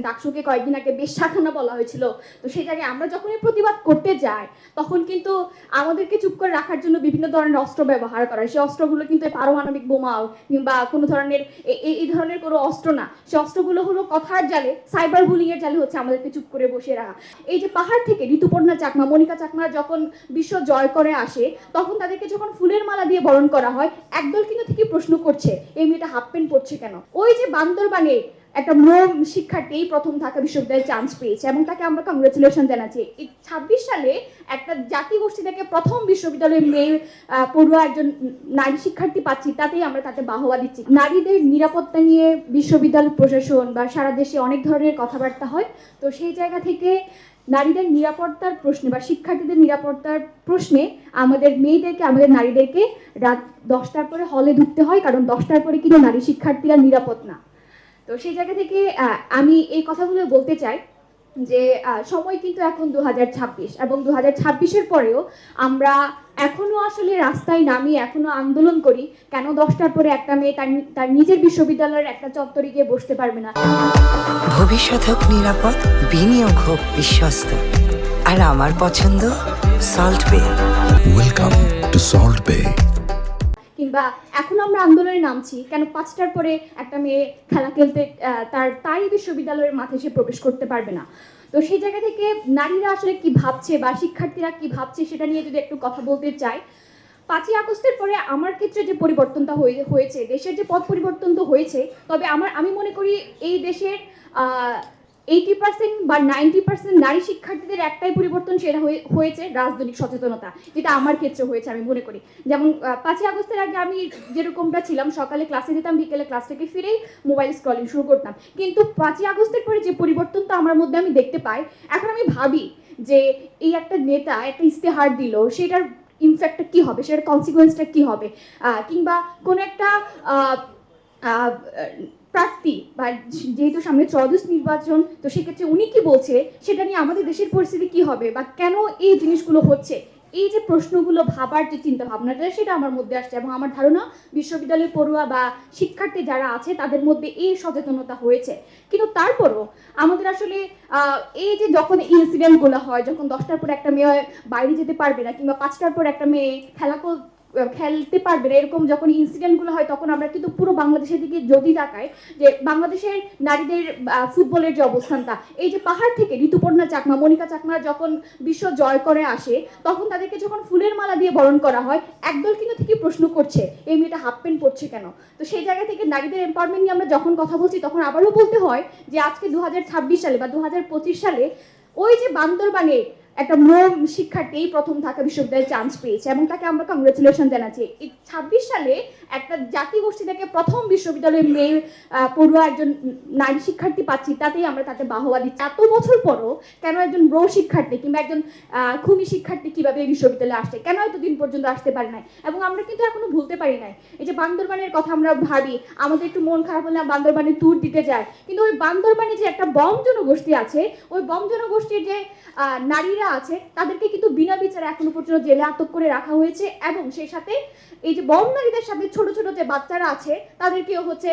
ডাকসুকে কয়েকদিন আগে বেশ শাখানা বলা হয়েছিল। তো সেই জায়গায় আমরা যখনই প্রতিবাদ করতে যাই তখন কিন্তু আমাদেরকে চুপ করে রাখার জন্য বিভিন্ন ধরনের অস্ত্র ব্যবহার করা হয়। সেই অস্ত্রগুলো কিন্তু পারমাণবিক বোমাও কিংবা কোনো ধরনের এই ধরনের কোনো অস্ত্র না। সেই অস্ত্রগুলো হলো কথার জালে, সাইবার বুলিং এর জালে হচ্ছে আমাদেরকে চুপ করে বসিয়ে রাখা। এই যে পাহাড় থেকে ঋতুপর্ণা চাকমা, মনিকা চাকমা যখন বিশ্ব জয় করে আসে তখন তাদেরকে যখন ফুলের মালা দিয়ে বরণ করা হয়, একদল কিন্তু ঠিকই প্রশ্ন করছে এই মেয়েটা হাফ প্যান্ট পরছে কেন। ওই যে বান্দরবানে একটা মরম শিক্ষার্থী প্রথম ঢাকা বিশ্ববিদ্যালয়ে চান্স পেয়েছে এবং তাকে আমরা কংগ্রেচুলেশন জানাচ্ছি। এই 26 সালে একটা জাতি গোষ্ঠী থেকে প্রথম বিশ্ববিদ্যালয়ে মেয়ে পড়ুয়া একজন নারী শিক্ষার্থী পাচ্ছি, তাতেই আমরা তাতে বাহবা দিচ্ছি। নারীদের নিরাপত্তা নিয়ে বিশ্ববিদ্যালয় প্রশাসন বা সারা দেশে অনেক ধরনের কথাবার্তা হয়। তো সেই জায়গা থেকে নারীদের নিরাপত্তার প্রশ্নে বা শিক্ষার্থীদের নিরাপত্তার প্রশ্নে আমাদের মেয়েদেরকে, আমাদের নারীদেরকে রাত 10টার পরে হলে ঢুকতে হয়, কারণ 10টার পরে কিন্তু নারী শিক্ষার্থীরা নিরাপদ না। তো সেই জায়গা থেকে আমি এই কথাগুলো বলতে চাই যে সময় কিন্তু এখন 2026 এবং 2026-এর পরেও আমরা এখনো আসলে রাস্তায় নামি এখনো আন্দোলন করি কেন 10টার পরে একটা মেয়ে তার নিজের বিশ্ববিদ্যালয়ের একটা চত্বরে গিয়ে বসতে পারবে না। ভবিষ্যৎ হোক নিরাপদ, বিনিয়োগ হোক বিশ্বস্ত, আর আমার পছন্দ সল্ট বে। ওয়েলকাম টু সল্ট বে। কিংবা এখন আমরা আন্দোলনে নামছি কেন 5টার পরে একটা মেয়ে খেলা খেলতে তারই বিশ্ববিদ্যালয়ের মাঠে সে প্রবেশ করতে পারবে না। তো সেই জায়গা থেকে নারীরা আসলে কি ভাবছে বা শিক্ষার্থীরা কি ভাবছে সেটা নিয়ে যদি একটু কথা বলতে চাই। 5ই আগস্টের পরে আমার ক্ষেত্রে যে পরিবর্তনটা হয়েছে, দেশের যে পথ পরিবর্তন তো হয়েছে, তবে আমি মনে করি এই দেশের 80% বা 90% নারী শিক্ষার্থীদের একটাই পরিবর্তন, সেটা হয়েছে রাজনৈতিক সচেতনতা, যেটা আমার ক্ষেত্রে হয়েছে আমি মনে করি। যেমন 5ই আগস্টের আগে আমি যেরকমটা ছিলাম, সকালে ক্লাসে যেতাম, বিকেলে ক্লাস থেকে ফিরেই মোবাইল স্ক্রলিং শুরু করতাম। কিন্তু 5ই আগস্টের পরে যে পরিবর্তনটা আমার মধ্যে আমি দেখতে পাই, এখন আমি ভাবি যে এই একটা নেতা একটা ইস্তেহার দিল, সেটার ইনফ্যাক্টটা কি হবে, সেটার কনসিকুয়েন্সটা কি হবে, কিংবা কোনো একটা প্রার্থী বা যেহেতু সামনে ত্রয়োদশ নির্বাচন, তো সেক্ষেত্রে উনি কি বলছে সেটা নিয়ে আমাদের দেশের পরিস্থিতি কি হবে বা কেন এই জিনিসগুলো হচ্ছে, এই যে প্রশ্নগুলো ভাবার যে চিন্তা ভাবনাটা, সেটা আমার মধ্যে আসছে। এবং আমার ধারণা বিশ্ববিদ্যালয়ের পড়ুয়া বা শিক্ষার্থী যারা আছে তাদের মধ্যে এই সচেতনতা হয়েছে। কিন্তু তারপরও আমাদের আসলে এই যে যখন ইনসিডেন্টগুলো হয়, যখন 10টার পর একটা মেয়ে বাইরে যেতে পারবে না কিংবা 5টার পর একটা মেয়ে খেলতে পারবে না, এরকম যখন ইনসিডেন্টগুলো হয় তখন আমরা কিন্তু পুরো বাংলাদেশের দিকে যদি তাকাই যে বাংলাদেশের নারীদের ফুটবলের যে অবস্থানটা, এই যে পাহাড় থেকে ঋতুপর্ণা চাকমা, মনিকা চাকমা যখন বিশ্ব জয় করে আসে তখন তাদেরকে যখন ফুলের মালা দিয়ে বরণ করা হয়, একদল কিন্তু ঠিকই প্রশ্ন করছে এই মেয়েটা হাফ প্যান্ট পরছে কেন। তো সেই জায়গা থেকে নারীদের এম্পাওয়ারমেন্ট নিয়ে আমরা যখন কথা বলছি তখন আবারও বলতে হয় যে আজকে 2026 সালে বা 2025 সালে ওই যে বান্দরবানে একটা মরম শিক্ষার্থী প্রথম ঢাকা বিশ্ববিদ্যালয়ে চান্স পেয়েছে এবং তাকে আমরা কংগ্রেচুলেশন জানাচ্ছি। এই 26 সালে একটা জাতি গোষ্ঠী থেকে প্রথম বিশ্ববিদ্যালয়ে মেয়ে পড়ুয়া একজন নারী শিক্ষার্থী পাচ্ছি, তাতেই আমরা তাকে বাহবা দিচ্ছি। এত বছর পরও কেন একজন ব্রো শিক্ষার্থী কিংবা একজন খুমি শিক্ষার্থী কিভাবে এই বিশ্ববিদ্যালয়ে আসছে, কেন এতদিন পর্যন্ত আসতে পারে নাই। এবং আমরা কিন্তু এখনো ভুলতে পারি নাই এই যে বান্দরবানের কথা আমরা ভাবি, আমাদের একটু মন খারাপ হলে বান্দরবানে ট্যুর দিতে যায়, কিন্তু ওই বান্দরবানে যে একটা বম জনগোষ্ঠী আছে, ওই বম জনগোষ্ঠীর যে নারীরা আছে তাদেরকে কিন্তু বিনা বিচারে এখনো পর্যন্ত জেলে আটক করে রাখা হয়েছে। এবং সেই সাথে এই যে বম নারীদের সাথে ছোট ছোট যে বাচ্চারা আছে তাদেরকেও হচ্ছে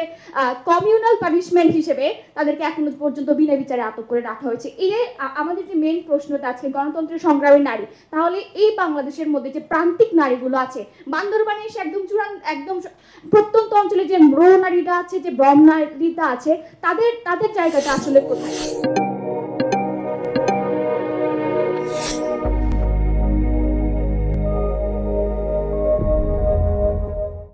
কমিউনাল পানিশমেন্ট হিসেবে তাদেরকে এখনো পর্যন্ত বিনা বিচারে আটক করে রাখা হয়েছে। এই যে আমাদের যে মেইন প্রশ্নটা আছে গণতন্ত্রের সংগ্রামের নারী, তাহলে এই বাংলাদেশের মধ্যে যে প্রান্তিক নারীগুলো আছে, বান্দরবানে এসে একদম প্রত্যন্ত অঞ্চলে যে ম্রো নারীরা আছে, যে ব্রহ্ম নারীরা আছে, তাদের জায়গাটা আসলে কোথায়?